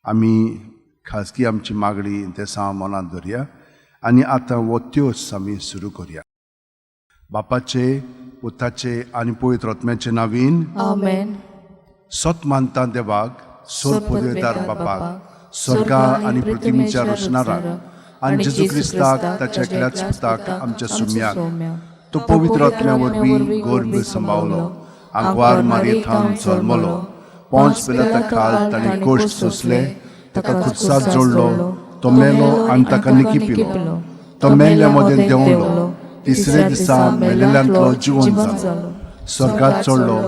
आमी खाजगी आमची मागणी ते मनात धरया आनी आतां वो त्योच आमी सुरू करुया. बापाचे, पुताचे आनी पवित्र आत्म्याचे नांवीन आमेन. सत मानता देवाक, सोर पदवेदार बापाक, स्वर्गा आनी पृथ्वीच्या रचणाराक आनी जेजू क्रिस्ताक ताच्या एकल्याच पुताक आमच्या सुम्याक तो पवित्र आत्म्या वरवीं गर्भ सांबाळलो, आग्वार मारयेंत जल्मलो, पोंच पिलाता काळ ताणें कोश्ट सोंसले, ताका क्रुसार जोडलो, तो मेलो आनी ताका निखिपिलो, तो मेल्ल्या मदें देंवलो, तिसरे दिसा मेलेल्यांतलो जिवंत जालो, स्वर्गात चडलो,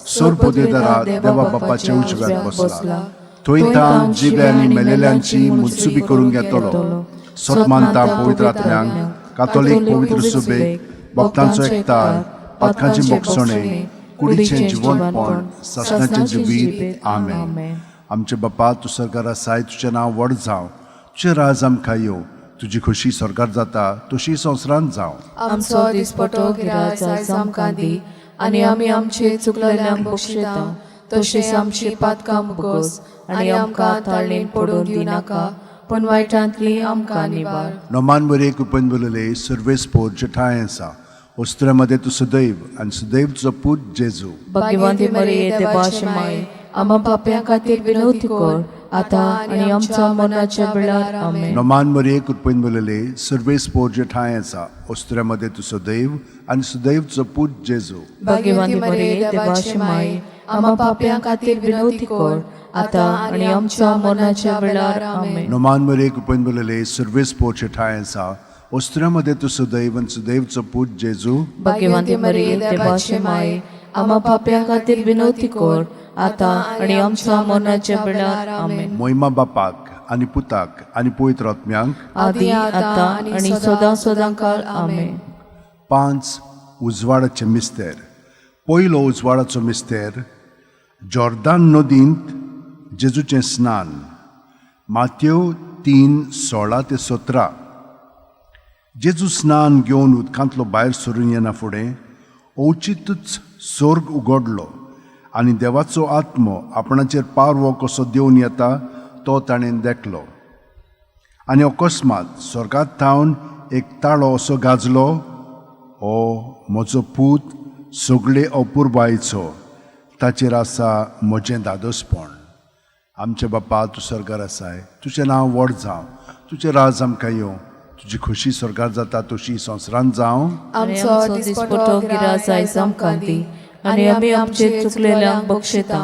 सोर पदवेदारा देवा बापाचे उजव्याक बसला, थंय तां जिवे आनी मेलेल्यांची मुत्सुबी करून घेतलो. सत मानता पवित्र आत्म्यांक, कातोलीक पवित्र सुबेक, भक्तांचो एकठांय, पातकांची मोगसणें, कुडीचें जिवंतपण, सासणाचें जिवीत. आमेन. आमचे बापा, तूं स्वर्गार आसाय, तुजें नांव व्हड जावं, तुजें राज आमकां येवं, तुजी खोशी स्वर्गार जाता तशी संवसारांत जावं. आमचो दिसपटो गिराय आयज आमकां दी, आनी आमी आमचे चुकलेल्यांक बक्षिता, तशेंच आमची पातकां मुगोस, आनी आमकां ताळणेन पडून दिनाका, पण वायटांतली आमकां निवार. नोमान बरे कृपेन बोलले, सर्वेस्पोर जठाय आसा, ओस्त्र्यामध्ये तूं सदैव आनी सदैव तुजो पूत जेजू. भाग्यवंती मरिये देवाची माय, आम्हा पाप्यां खातीर विनवती कर, आतां आनी आमच्या मरणाच्या वेळार. आमेन. नोमान बरे कृपेन बोलले, सर्वेस्पोर जठाय आसा, ओस्त्र्यामध्ये तूं सदैव आनी सदैव तुजो पूत जेजू. भाग्यवंती मरिये देवाची माय, आम्हा पाप्यां खातीर विनवती कर, आतां आनी आमच्या मरणाच्या वेळार. आमेन. नोमान बरे कृपेन बोलले, सर्वेस्पोर जठाय आसा, ओस्त्र्यामध्ये तूं सदैव आनी सदैव तुजो पूत जेजू. भाग्यवंती मरिये देवाची माय, आम्हा पाप्यां खातीर विनवती कर, आतां आनी आमच्या मरणाच्या वेळार. आमेन. मोहिमा बापाक आनी पुताक आनी पवित्र आत्म्यांक, आदी आतां आनी सदां सदां काळ. आमेन. 5 उजवाडाचे मिस्तेर. पयलो उजवाडाचो मिस्तेर, जॉर्दान नदींत जेजूचें स्नान. माथ्यो 3:16-17. जेजू स्नान घेवन उदकांतलो भायर सरून येना फुडें ओचितूच स्वर्ग उगडलो आनी देवाचो आत्मो आपणाचेर पारवो कसो देवन येता तो ताणें देखलो. आनी अकस्मात स्वर्गांत थावन एक ताळो असो गाजलो, हो म्हजो पूत सगळे अपुरबायेचो, ताचेर आसा म्हजें दादोसपण. आमचे बापा, तूं स्वर्गार आसाय, तुजें नांव व्हड जावं, तुजें राज आमकां येवं, तुजी खोशी स्वर्गार जाता तशी संवसारांत जावं. आमचो दिसपटो गिराय आयज आमकां दी, आनी आमी आमचे चुकलेल्यांक बक्षिता,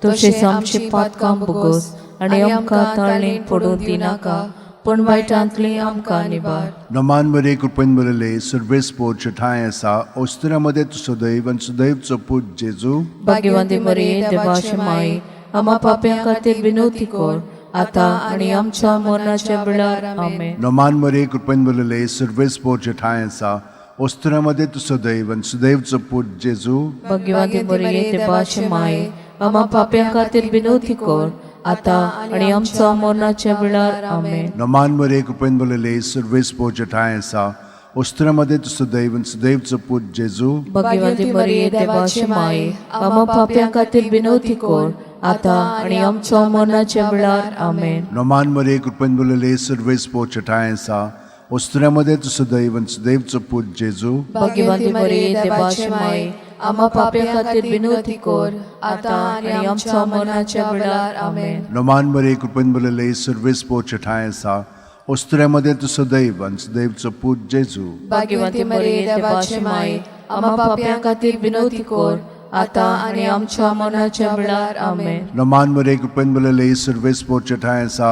तशेंच आमची पातकां बुगोस, आनी आमकां ताळणेन पडून दिनाका, पण वायटांतली आमकां निवार. नोमान बरे कृपेन बोलले, सर्वेस्पोर जठाय आसा, ओस्त्र्यामध्ये तूं सदैव आनी सदैव तुजो पूत जेजू. भाग्यवंती मरिये देवाची माय, आम्हा पाप्यां खातीर विनवती कर, आतां आनी आमच्या मरणाच्या वेळार. आमेन. नोमान बरे कृपेन बोलले, सर्वेस्पोर जठाय आसा, ओस्त्र्यामध्ये तूं सदैव आनी सदैव तुजो पूत जेजू. भाग्यवंती मरिये देवाची माय, आम्हा पाप्यां खातीर विनवती कर, आतां आनी आमच्या मरणाच्या वेळार. आमेन. नोमान बरे कृपेन बोलले, सर्वेस्पोर जठाय आसा, ओस्त्र्यामध्ये तूं सदैव आनी सदैव तुजो पूत जेजू. भाग्यवंती मरिये देवाची माय, आम्हा पाप्यां खातीर विनवती कर, आतां आनी आमच्या मरणाच्या वेळार. आमेन. नोमान बरे कृपेन बोलले, सर्वेस्पोर जठाय आसा, ओस्त्र्यामध्ये तूं सदैव आनी सदैव तुजो पूत जेजू. भाग्यवंती मरिये देवाची माय, आम्हा पाप्यां खातीर विनवती कर, आतां आनी आमच्या मरणाच्या वेळार. आमेन. नोमान बरे कृपेन बोलले, सर्वेस्पोर जठाय आसा, ओस्त्र्यामध्ये तूं सदैव आनी सदैव तुजो पूत जेजू. भाग्यवंती मरिये देवाची माय, आम्हा पाप्यां खातीर विनवती कर, आतां आनी आमच्या मरणाच्या वेळार. आमेन. नोमान बरे कृपेन बोलले, सर्वेस्पोर जठाय आसा,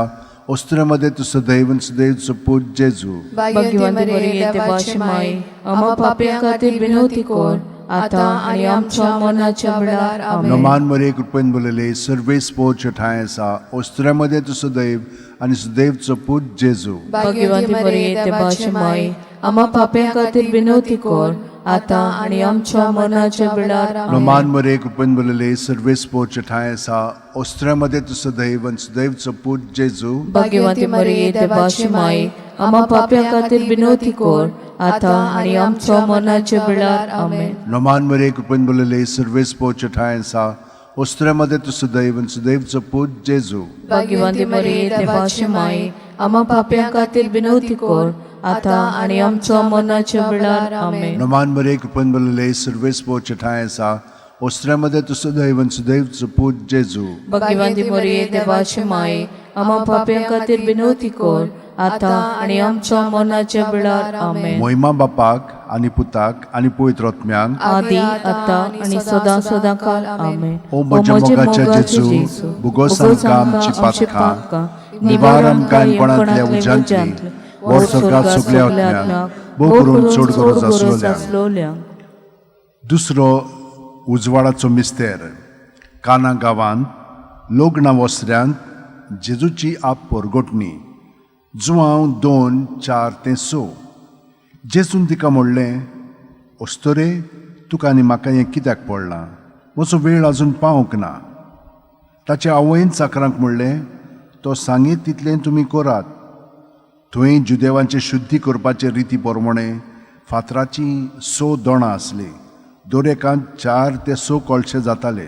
ओस्त्र्यामध्ये तूं सदैव आनी सदैव तुजो पूत जेजू. भाग्यवंती मरिये देवाची माय, आम्हा पाप्यां खातीर विनवती कर, आतां आनी आमच्या मरणाच्या वेळार. आमेन. नोमान बरे कृपेन बोलले, सर्वेस्पोर जठाय आसा, ओस्त्र्यामध्ये तूं सदैव आनी सदैव तुजो पूत जेजू. भाग्यवंती मरिये देवाची माय, आम्हा पाप्यां खातीर विनवती कर, आतां आनी आमच्या मरणाच्या वेळार. आमेन. नोमान बरे कृपेन बोलले, सर्वेस्पोर जठाय आसा, ओस्त्र्यामध्ये तूं सदैव आनी सदैव तुजो पूत जेजू. भाग्यवंती मरिये देवाची माय, आम्हा पाप्यां खातीर विनवती कर, आतां आनी आमच्या मरणाच्या वेळार. आमेन. नोमान बरे कृपेन बोलले, सर्वेस्पोर जठाय आसा, ओस्त्र्यामध्ये तू सदैव आनी सदैवचो पूत जेजू भाग्यवंती मरिये देवाची माये आम्हा पाप्यां खातीर विनवती कर आता आणि आमच्या मरणाच्या वेळार आमेन. नमान मरे कृपन बलले सर्वेस पोचे ठाय आसा ओस्त्र्यामध्ये तू सदैव आनी सदैवचो पूत जेजू भाग्यवंती मरिये देवाची माये आम्हा पाप्यां खातीर विनवती कर आता आणि आमच्या मरणाच्या वेळार आमेन. मोहिमा बापाक आनी पुताक आनी पवित्र आत्म्यांक आदी आता आणि सदा सदा काल आमेन. ओ म्हज्या मोगाच्या जेजू बुगोस आमकां आमची पातकां निवार आमकां इणपणांतल्या उज्यांतली वर स्वर्गांत सगल्या आत्म्यांक भोव करून चड गरज आसलोल्या. दुसरो उजवाडाचो मिस्तेर काना गांवांत लोग्ना वस्त्र्यांत जेजूची आप परगोटणी जुवांव 2:4-6. जेजून तिका म्हणलें ओस्तोरे तुका आनी म्हाका हें कित्याक पडलां म्हजो वेळ आजून पावूंक ना. ताच्या आवयन चाकरांक म्हणलें तो सांगीत तितलें तुमी करात. थंय जुदेवांचे शुद्धी करपाचे रिती प्रमाणे फातराची 6 दोणां आसलीं. दरेकांत 4 ते 6 कळशे जाताले.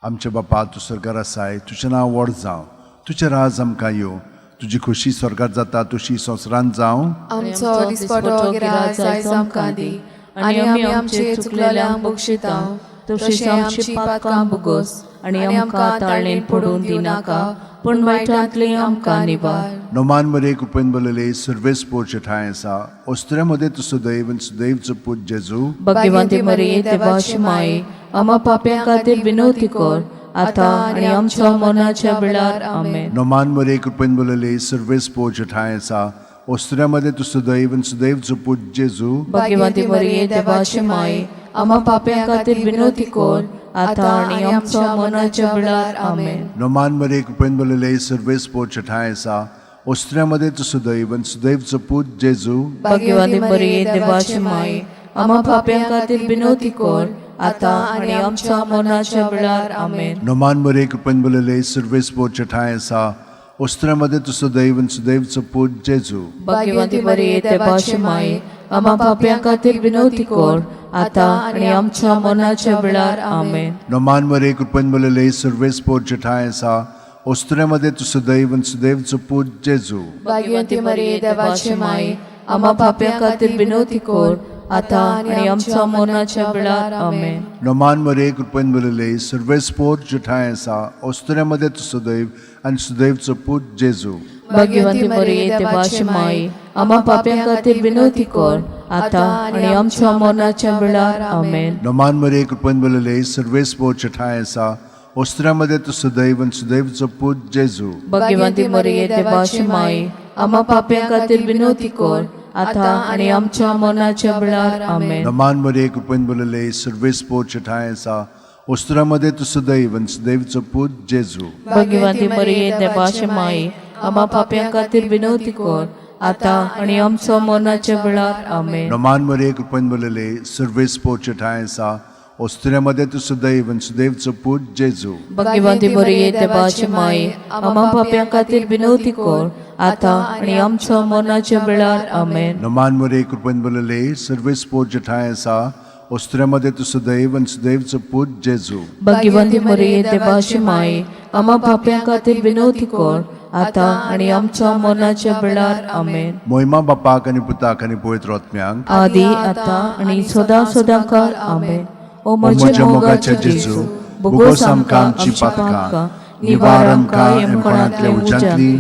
आमचे बापा तूं स्वर्गार आसाय तुजें नांव व्हड जावं तुजें राज आमकां येवं तुजी खुशी स्वर्गात जाता तशी संवसारांत जावं. आमचो दिसपटो गिराय जायज आमकां दी आनी आमी आमचे चुकलेल्यांक बक्षितांव तशें आमची पातकां बुगोस आनी आमकां ताळणेन पडून दिनाका पूण वायटांतली आमकां निबार. नोमान मरे कृपेन बलले सर्वेस पोरचे ठाय आसा ओस्त्र्यामध्ये तूं सदैव आनी सदैवचो पूत जेजू भाग्यवंती मरिये देवाची माये आम्हा पाप्यां खातीर विनवती कर आता आणि आमच्या मरणाच्या वेळार आमेन. नोमान मरे कृपेन बलले सर्वेस पोरचे ठाय आसा ओस्त्र्यामध्ये तूं सदैव आनी सदैवचो पूत जेजू भाग्यवंती मरिये देवाची माये आम्हा पाप्यां खातीर विनवती कर आता आणि आमच्या मरणाच्या वेळार आमेन. नोमान मरे कृपेन बलले सर्वेस पोरचे ठाय आसा ओस्त्र्यामध्ये तूं सदैव आनी सदैवचो पूत जेजू भाग्यवंती मरिये देवाची माये आम्हा पाप्यां खातीर विनवती कर आता आणि आमच्या मरणाच्या वेळार आमेन. नोमान मरे कृपेन बलले सर्वेस पोरचे ठाय आसा ओस्त्र्यामध्ये तूं सदैव आनी सदैवचो पूत जेजू भाग्यवंती मरिये देवाची माये आम्हा पाप्यां खातीर विनवती कर आता आणि आमच्या मरणाच्या वेळार आमेन. नोमान मरे कृपेन बलले सर्वेस पोरचे ठाय आसा ओस्त्र्यामध्ये तूं सदैव आनी सदैवचो पूत जेजू भाग्यवंती मरिये देवाची माये आम्हा पाप्यां खातीर विनवती कर आता आणि आमच्या मरणाच्या वेळार आमेन. नोमान मरे कृपेन बलले सर्वेस पोरचे ठाय आसा ओस्त्र्यामध्ये तूं सदैव आनी सदैवचो पूत जेजू भाग्यवंती मरिये देवाची माये आम्हा पाप्यां खातीर विनवती कर आता आणि आमच्या मरणाच्या वेळार आमेन. नोमान मरे कृपेन बलले सर्वेस पोरचे ठाय आसा ओस्त्र्यामध्ये तूं सदैव आनी सदैवचो पूत जेजू भाग्यवंती मरिये देवाची माये आम्हा पाप्यां खातीर विनवती कर आता आणि आमच्या मरणाच्या वेळार आमेन. नोमान मरे कृपेन बलले सर्वेस पोरचे ठाय आसा ओस्त्र्यामध्ये तूं सदैव आनी सदैवचो पूत जेजू भाग्यवंती मरिये देवाची माये आम्हा पाप्यां खातीर विनवती कर आता आणि आमच्या मरणाच्या वेळार आमेन. नोमान मरे कृपेन बलले सर्वेस पोरचे ठाय आसा ओस्त्र्यामध्ये तूं सदैव आनी सदैवचो पूत जेजू भाग्यवंती मरिये देवाची माये आम्हा पाप्यां खातीर विनवती कर आता आणि आमच्या मरणाच्या वेळार आमेन. नोमान मरे कृपेन बलले सर्वेस पोरचे ठाय आसा ओस्त्र्यामध्ये तूं सदैव आनी सदैवचो पूत जेजू भाग्यवंती मरिये देवाची माये आम्हा पाप्यां खातीर विनवती कर आता आणि आमच्या मरणाच्या वेळार आमेन. मोहिमा बापाक आनी पुताक आनी पवित्र आत्म्यांक आदी आता आणि सदा सदा काल आमेन. ओ म्हज्या मोगाच्या जेजू बुगोस आमकां आमची पातकां निवार आमकां इणपणांतल्या उज्यांतली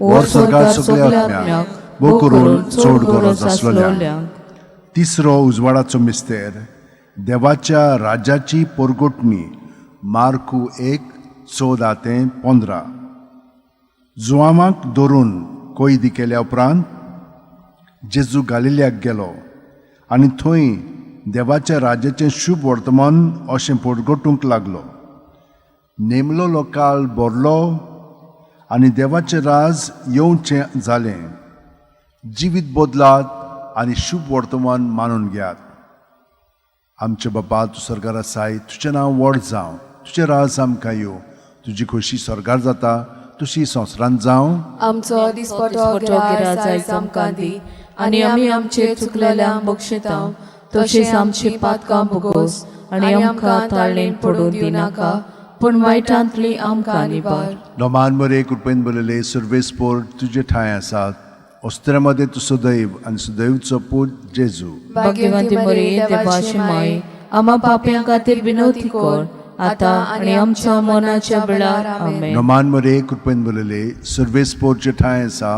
वर स्वर्गांत सगल्या आत्म्यांक भोव करून चड गरज आसलोल्या. तिसरो उजवाडाचो मिस्तेर देवाच्या राजाची परगोटणी मार्कू 1:14-15. जुआमाक धरून कोयदी केल्या उपरांत जेजू गालिल्याक गेलो आनी थंय देवाच्या राजाचें शुभ वर्तमान अशें परगोटूंक लागलो. नेमलो लोकाल भरलो आनी देवाचें राज येवचें जालें. जिवीत बदलात आनी शुभ वर्तमान मानून घेयात. आमचे बापा तूं स्वर्गार आसाय तुजें नांव व्हड जावं तुजें राज आमकां येवं तुजी खोशी स्वर्गार जाता तशी संवसारांत जावं. आमचो दिसपटो गिराय जायज आमकां दी आनी आमी आमचे चुकलेल्यांक बक्षितांव तशेंच आमची पातकां बुगोस आनी आमकां ताळणेन पडूं दिनाका पूण वायटांतली आमकां निबार नोमान मरे कृपेन बरयले सर्वेस्पोर तुजे ठांय आसात ओस्त्र्यामध्ये तू सदैव आणि सदैवचो पूत जेजू भाग्यवंती मरिये देवाची माय आम्हा पाप्यां खातीर विनवती कर आता आनी आमच्या मरणाच्या वेळार आमेन नोमान मरे कृपेन बरयले सर्वेस्पोरचे ठांय आसा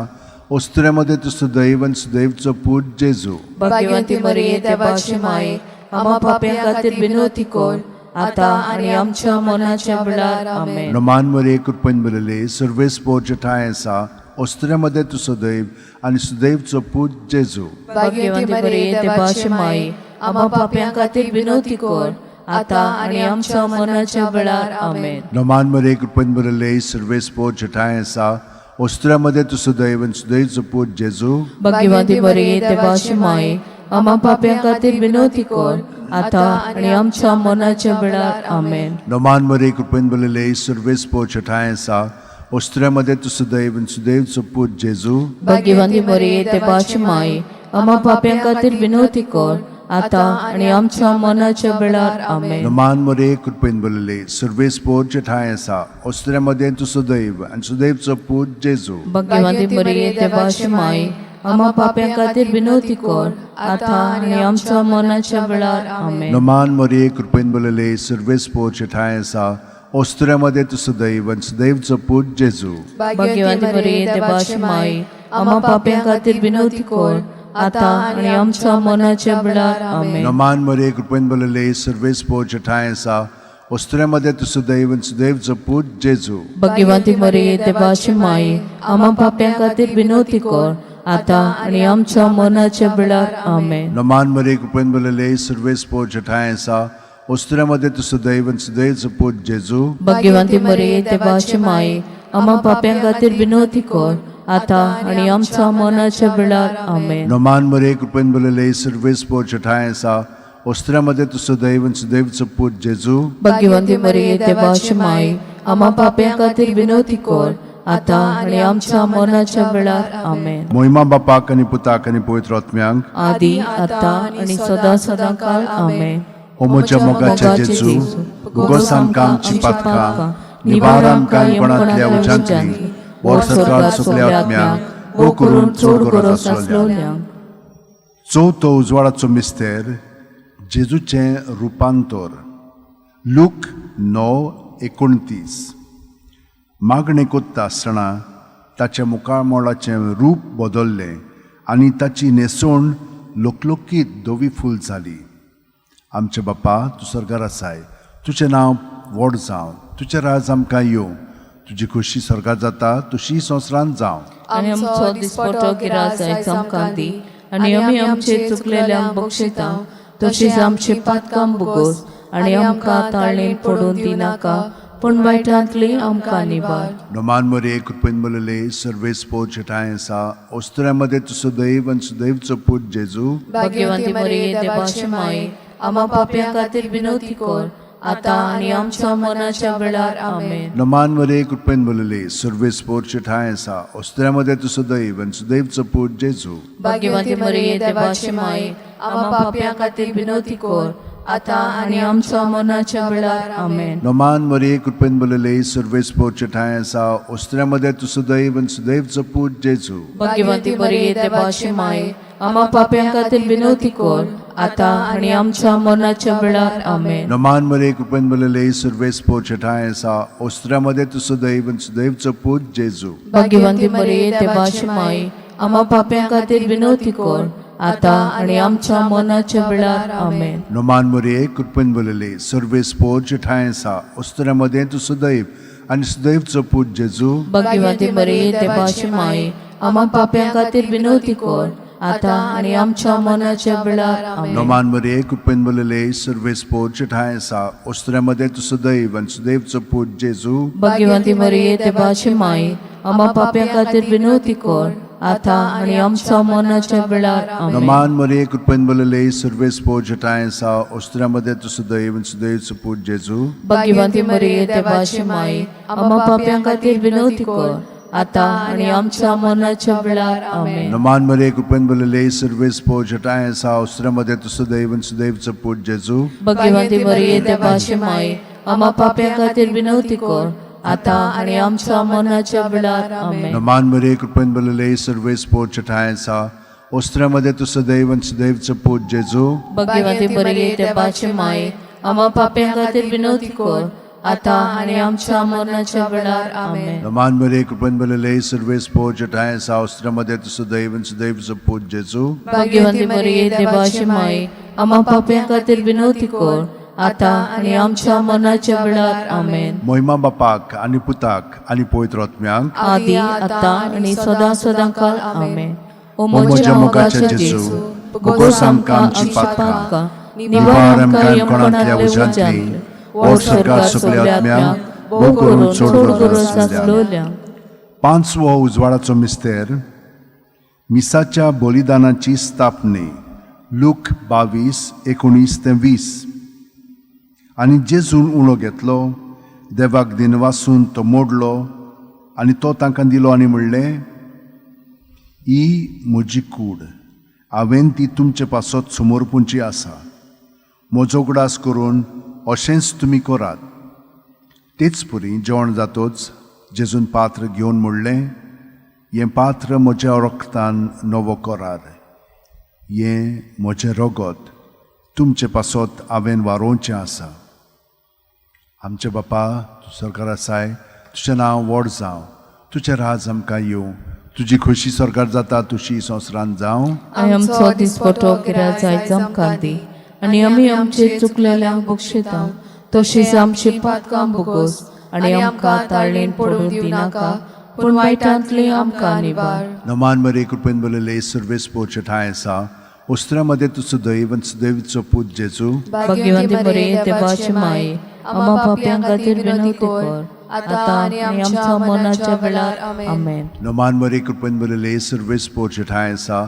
ओस्त्र्यामध्ये तू सदैव आणि सदैवचो पूत जेजू भाग्यवंती मरिये देवाची माय आम्हा पाप्यां खातीर विनवती कर आता आनी आमच्या मरणाच्या वेळार आमेन नोमान मरे कृपेन बरयले सर्वेस्पोरचे ठांय आसा ओस्त्र्यामध्ये तू सदैव आणि सदैवचो पूत जेजू भाग्यवंती मरिये देवाची माय आम्हा पाप्यां खातीर विनवती कर आता आनी आमच्या मरणाच्या वेळार आमेन नोमान मरे कृपेन बरयले सर्वेस्पोरचे ठांय आसा ओस्त्र्यामध्ये तू सदैव आणि सदैवचो पूत जेजू भाग्यवंती मरिये देवाची माय आम्हा पाप्यां खातीर विनवती कर आता आनी आमच्या मरणाच्या वेळार आमेन नोमान मरे कृपेन बरयले सर्वेस्पोरचे ठांय आसा ओस्त्र्यामध्ये तू सदैव आणि सदैवचो पूत जेजू भाग्यवंती मरिये देवाची माय आम्हा पाप्यां खातीर विनवती कर आता आनी आमच्या मरणाच्या वेळार आमेन नोमान मरे कृपेन बरयले सर्वेस्पोरचे ठांय आसा ओस्त्र्यामध्ये तू सदैव आणि सदैवचो पूत जेजू भाग्यवंती मरिये देवाची माय आम्हा पाप्यां खातीर विनवती कर आता आनी आमच्या मरणाच्या वेळार आमेन नोमान मरे कृपेन बरयले सर्वेस्पोरचे ठांय आसा ओस्त्र्यामध्ये तू सदैव आणि सदैवचो पूत जेजू भाग्यवंती मरिये देवाची माय आम्हा पाप्यां खातीर विनवती कर आता आनी आमच्या मरणाच्या वेळार आमेन नोमान मरे कृपेन बरयले सर्वेस्पोरचे ठांय आसा ओस्त्र्यामध्ये तू सदैव आणि सदैवचो पूत जेजू भाग्यवंती मरिये देवाची माय आम्हा पाप्यां खातीर विनवती कर आता आनी आमच्या मरणाच्या वेळार आमेन नोमान मरे कृपेन बरयले सर्वेस्पोरचे ठांय आसा ओस्त्र्यामध्ये तू सदैव आणि सदैवचो पूत जेजू भाग्यवंती मरिये देवाची माय आम्हा पाप्यां खातीर विनवती कर आता आनी आमच्या मरणाच्या वेळार आमेन नोमान मरे कृपेन बरयले सर्वेस्पोरचे ठांय आसा ओस्त्र्यामध्ये तू सदैव आणि सदैवचो पूत जेजू भाग्यवंती मरिये देवाची माय आम्हा पाप्यां खातीर विनवती कर आता आनी आमच्या मरणाच्या वेळार आमेन मोहिमा बापाक आणि पुताक आणि पवित्र आत्म्यांक आदी आता आनी सदा सदां काळ आमेन ओमोच्या मोगाच्या जेजू गुगोस आमकां आमची पातकां निवार आमकां येवपणांतल्या उज्यांतली वर सरकार सुकल्या आत्म्यांक वो करून चोड गरज आसलोल्यांक चवथो उजवाडाचो मिस्तेर जेजूचें रुपांतर लूक 9:29 मागणे कोत्ता आसतना ताच्या मुखामोळाचें रूप बदल्लें आनी ताची न्हेसवण लोकलोकीत धवी फूल जाली आमचे बापा तूं स्वर्गार आसाय तुजें नांव व्हड जावं तुजें राज आमकां येवं तुजी खुशी स्वर्गात जाता तशी संवसारांत जावं आनी आमचो दिसपटो गिराज आयज आमकां दी आनी आमी आमचे चुकलेल्यांक बक्षिता तशीच आमची पातकां बुगोस आनी आमकां ताळणेन पडूं दिनाका पूण वायटांतली आमकां निबार नोमान मरे कृपेन बरयले सर्वेस्पोरचे ठांय आसा ओस्त्र्यामध्ये तूं सदैव आणि सदैवचो पूत जेजू भाग्यवंती मरिये देवाची माय आम्हा पाप्यां खातीर विनवती कर आता आनी आमच्या मरणाच्या वेळार आमेन नोमान मरे कृपेन बरयले सर्वेस्पोरचे ठांय आसा ओस्त्र्यामध्ये तूं सदैव आणि सदैवचो पूत जेजू भाग्यवंती मरिये देवाची माय आम्हा पाप्यां खातीर विनवती कर आता आनी आमच्या मरणाच्या वेळार आमेन नोमान मरे कृपेन बरयले सर्वेस्पोरचे ठांय आसा ओस्त्र्यामध्ये तूं सदैव आणि सदैवचो पूत जेजू भाग्यवंती मरिये देवाची माय आम्हा पाप्यां खातीर विनवती कर आता आनी आमच्या मरणाच्या वेळार आमेन नोमान मरे कृपेन बरयले सर्वेस्पोरचे ठांय आसा ओस्त्र्यामध्ये तूं सदैव आणि सदैवचो पूत जेजू भाग्यवंती मरिये देवाची माय आम्हा पाप्यां खातीर विनवती कर आता आनी आमच्या मरणाच्या वेळार आमेन नोमान मरे कृपेन बरयले सर्वेस्पोरचे ठांय आसा ओस्त्र्यामध्ये तूं सदैव आणि सदैवचो पूत जेजू भाग्यवंती मरिये देवाची माय आम्हा पाप्यां खातीर विनवती कर आता आनी आमच्या मरणाच्या वेळार आमेन नोमान मरे कृपेन बरयले सर्वेस्पोरचे ठांय आसा ओस्त्र्यामध्ये तूं सदैव आणि सदैवचो पूत जेजू भाग्यवंती मरिये देवाची माय आम्हा पाप्यां खातीर विनवती कर आता आनी आमच्या मरणाच्या वेळार आमेन नोमान मरे कृपेन बरयले सर्वेस्पोरचे ठांय आसा ओस्त्र्यामध्ये तूं सदैव आणि सदैवचो पूत जेजू भाग्यवंती मरिये देवाची माय आम्हा पाप्यां खातीर विनवती कर आता आणि आमच्या मरणाच्या वेळार आमेन. नमान मरे कृपेन भरलेले सर्वेस पो जटाय असा उस्त्रामध्ये तुझं दैवन सुदैवचं पूज जेजू भगवंती मरिये देवाची माय आम्हा पाप्या खातीर विनवती कर आता आणि आमच्या मरणाच्या वेळार आमेन. नमान मरे कृपेन भरलेले सर्वेस पो जटाय असा उस्त्रामध्ये तुझं दैवन सुदैवचं पूज जेजू भगवंती मरिये देवाची माय आम्हा पाप्या खातीर विनवती कर आता आणि आमच्या मरणाच्या वेळार आमेन. नमान मरे कृपेन भरलेले सर्वेस पो जटाय असा उस्त्रामध्ये तुझं दैवन सुदैवचं पूज जेजू भगवंती मरिये देवाची माय आम्हा पाप्या खातीर विनवती कर आता आणि आमच्या मरणाच्या वेळार आमेन. मोहिमा बापाक आणि पुताक आणि पवित्र आत्म्यांक आदी आता आणि सदां काल आमेन. ओ म्हज्या मोगाचे जेजू भोगोस आमकां आमची पातकां निवार आमकां यमपणांतल्या उज्यांतली ओड सरकार सगल्या आत्म्यांक भोग करून सोड गरज. पांचवो उजवाडाचो मिस्तेर मिसाच्या बलिदानाची स्थापने लूक 22:19-20. आनी जेजून उणो घेतलो देवाक दिनवासून तो मोडलो आनी तो तांकां दिलो आनी म्हणलें ही म्हजी कूड हांवें ती तुमचे पासत समोर पुंची आसा म्हजो उगडास करून अशेंच तुमी करात. तेच परी जेवण जातोच जेजून पात्र घेवन म्हणलें हें पात्र म्हज्या रक्तान नवो करार हें म्हजें रगत तुमचे पासत हांवें वारोवचें आसा. आमचे बापा तूं सरकार आसाय तुजें नांव व्हड जावं तुजें राज आमकां येवं तुजी खोशी सरकार जाता तुशी संवसारांत जावं. आमचो दिसपटो गिराय जायत आमकां दी आनी आमी आमचे चुकलेल्यांक बक्षिता तशीच आमची पातकां भोगोस आनी आमकां ताळणेन पडून दिनाका पूण वायटांतली आमकां निवार. नमान मरे कृपेन भरलेले सर्वेस पोचे ठाय आसा उस्त्रामध्ये तुझं दैवन सुदैवचो पूज जेजू भगवंती मरिये देवाची माय आम्हा पाप्यां खातीर विनवती कर आता आणि आमच्या मरणाच्या वेळार आमेन. नमान मरे कृपेन भरलेले सर्वेस पोचे ठाय आसा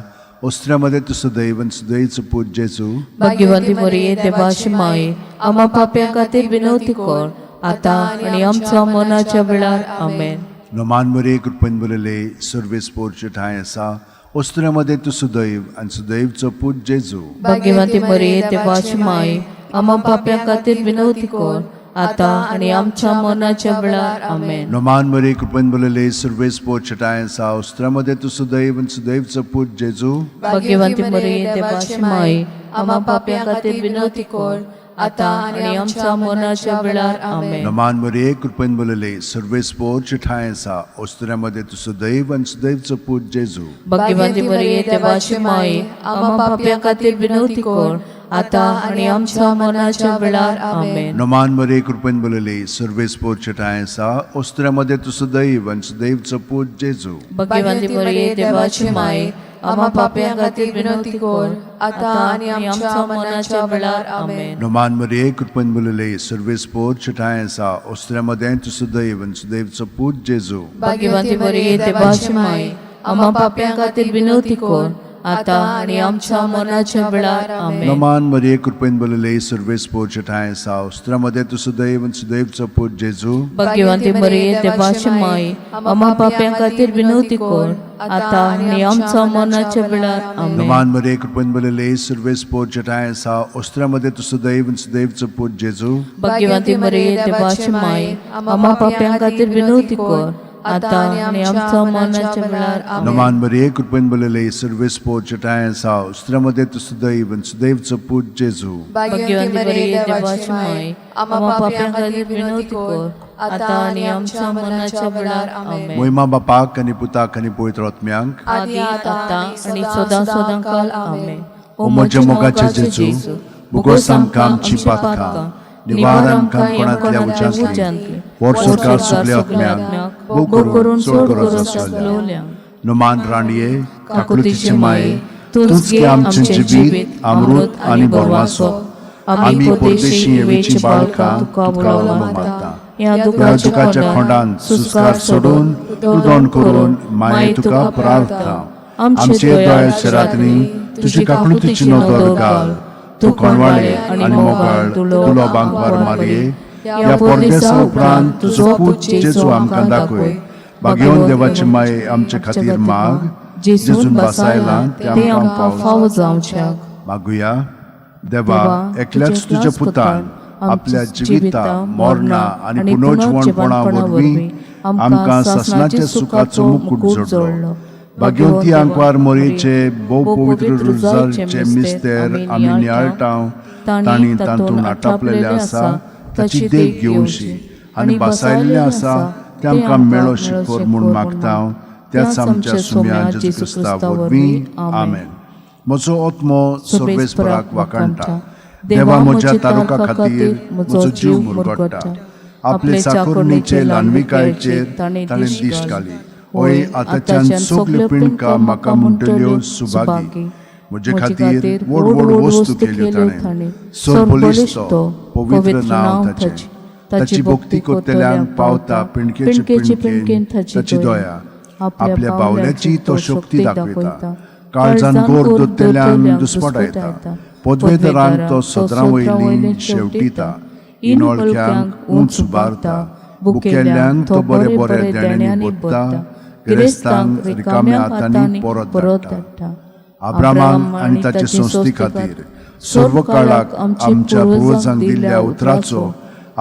उस्त्रामध्ये तुझं दैवन सुदैवचो पूज जेजू भगवंती मरिये देवाची माय आम्हा पाप्यां खातीर विनवती कर आता आणि आमच्या मरणाच्या वेळार आमेन. नमान मरे कृपेन भरलेले सर्वेस पोचे ठाय आसा उस्त्रामध्ये तुझं दैव आनी सुदैवचो पूज जेजू भगवंती मरिये देवाची माय आम्हा पाप्यां खातीर विनवती कर आता आणि आमच्या मरणाच्या वेळार आमेन. नमान मरे कृपेन भरलेले सर्वेस पोचे ठाय आसा उस्त्रामध्ये तुझं दैव आनी सुदैवचो पूज जेजू भगवंती मरिये देवाची माय आम्हा पाप्यां खातीर विनवती कर आता आणि आमच्या मरणाच्या वेळार आमेन. नमान मरे कृपेन भरलेले सर्वेस पोचे ठाय आसा उस्त्रामध्ये तुझं दैव आनी सुदैवचो पूज जेजू भगवंती मरिये देवाची माय आम्हा पाप्यां खातीर विनवती कर आता आणि आमच्या मरणाच्या वेळार आमेन. नमान मरे कृपेन भरलेले सर्वेस पोचे ठाय आसा उस्त्रामध्ये तुझं दैव आनी सुदैवचो पूज जेजू भगवंती मरिये देवाची माय आम्हा पाप्यां खातीर विनवती कर आता आणि आमच्या मरणाच्या वेळार आमेन. नमान मरे कृपेन भरलेले सर्वेस पोचे ठाय आसा उस्त्रामध्ये तुझं दैव आनी सुदैवचो पूज जेजू भगवंती मरिये देवाची माय आम्हा पाप्यां खातीर विनवती कर आता आणि आमच्या मरणाच्या वेळार आमेन. नमान मरे कृपेन भरलेले सर्वेस पोचे ठाय आसा उस्त्रामध्ये तुझं दैव आनी सुदैवचो पूज जेजू भगवंती मरिये देवाची माय आम्हा पाप्यां खातीर विनवती कर आता आणि आमच्या मरणाच्या वेळार आमेन. नमान मरे कृपेन भरलेले सर्वेस पोचे ठाय आसा उस्त्रामध्ये तुझं दैव आनी सुदैवचो पूज जेजू भगवंती मरिये देवाची माय आम्हा पाप्यां खातीर विनवती कर आता आणि आमच्या मरणाच्या वेळार आमेन. नमान मरे कृपेन भरलेले सर्वेस पोचे ठाय आसा उस्त्रामध्ये तुझं दैव आनी सुदैवचो पूज जेजू भगवंती मरिये देवाची माय आम्हा पाप्यां खातीर विनवती कर आता आणि आमच्या मरणाच्या वेळार आमेन. मोहिमा बापाक आनी पुताक आनी पवित्र आत्म्यांक आदी आता आणि सदां काल आमेन. ओ म्हज्या मोगाचे जेजू भोगोस आमकां आमची पातकां निवार आमकां कोणांतल्या उज्यांतली ओड सरकार सगल्या आत्म्यांक भोग करून सोड गरज आसल्या. नमान राणये काकुतीचे माये तूंच गे आमचें जिवीत अमृत आनी बोरवासो आमी परदेशी येवेची बाळकां तुका बोलावला मागता. या दुखाच्या खोंडांत सुस्कार सोडून उदोण करून माये तुका प्रार्थना आमचे दोळ्याच्या रात्री तुजी काकुतीची नदर घाल. तूं कोणवाळे आनी मोगाळ तुलो बांकवार मारये या परदेसा उपरांत तुजो पूत जेजू आमकां दाखय भाग्यवान देवाची माय आमचे खातीर माग जेजून बसायला ते आमकां फावो जावच्याक मागुया. देवा, एकल्याच तुझ्या पुतान आपल्या जिविता मरणा आणि पुनर्जीवनपणा वरवीं आमकां सासणाच्या सुखाचो मुकुट जोडलो. भाग्यवंती आंकवार मोरेचे भोव पवित्र रुजाचे मिस्तेर आमी नियाळटाव तांणी तातूंत आटापलेले आसा ताची देख घेवशी आनी बसायल्ले आसा ते आमकां मेळो शिकोर म्हूण मागता. त्याच आमच्या सुम्या जेजू क्रिस्ता वरवीं आमेन. म्हजो आत्मो सर्वेस्पराक वाखाणटा. देवा, म्हज्या तारुका खातीर म्हजो जीव मुरगडटा. आपले चाकुरणीचे ल्हानविकायेचेर ताणें दिश्ट घाली. ओय, आतांच्यान सगल्यो पिणकां म्हाका म्हणटल्यो सुभागी. म्हजे खातीर व्हड व्हड वस्तू केल्यो ताणें. सरभलीस तो पवित्र नांव ताचें. ताची भक्ती करतल्यांक पावता पिणकेचे पिणकेन ताची दया. आपल्या बावल्याची तो शक्ती दाखयता. काळजान गोर दोत्तेल्यांक दुस्पटायता. पदवेदरांक तो सदरां वयलीं शेवटीता. इनोळख्यांक उंच उबारता. भुकेल्ल्यांक तो बरे बरे देण्यांनी भरता. गिरेस्तांक रिकाम्या हातांनी परत धाडटा. अब्राहाम आनी ताचे संस्थी खातीर सर्व काळाक आमच्या पुर्वजांक दिल्ल्या उतराचो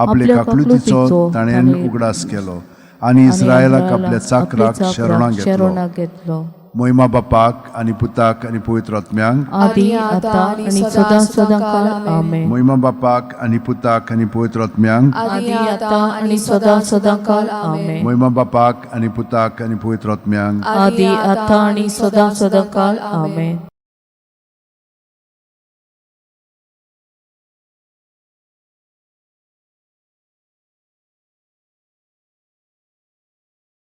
आपले काकलुतीचो ताणें उगडास केलो आनी इस्रायलाक आपल्या चाकराक शरणां घेतलो. महिमा बापाक आनी पुताक आनी पवित्र आत्म्यांक आदी आतां आनी सदां आमेन. महिमा बापाक आनी पुताक आनी पवित्र आत्म्यांक आदी आतां आनी सदां आमेन. महिमा बापाक आनी पुताक आनी पवित्र आत्म्यांक आदी आतां आनी सदां आमेन.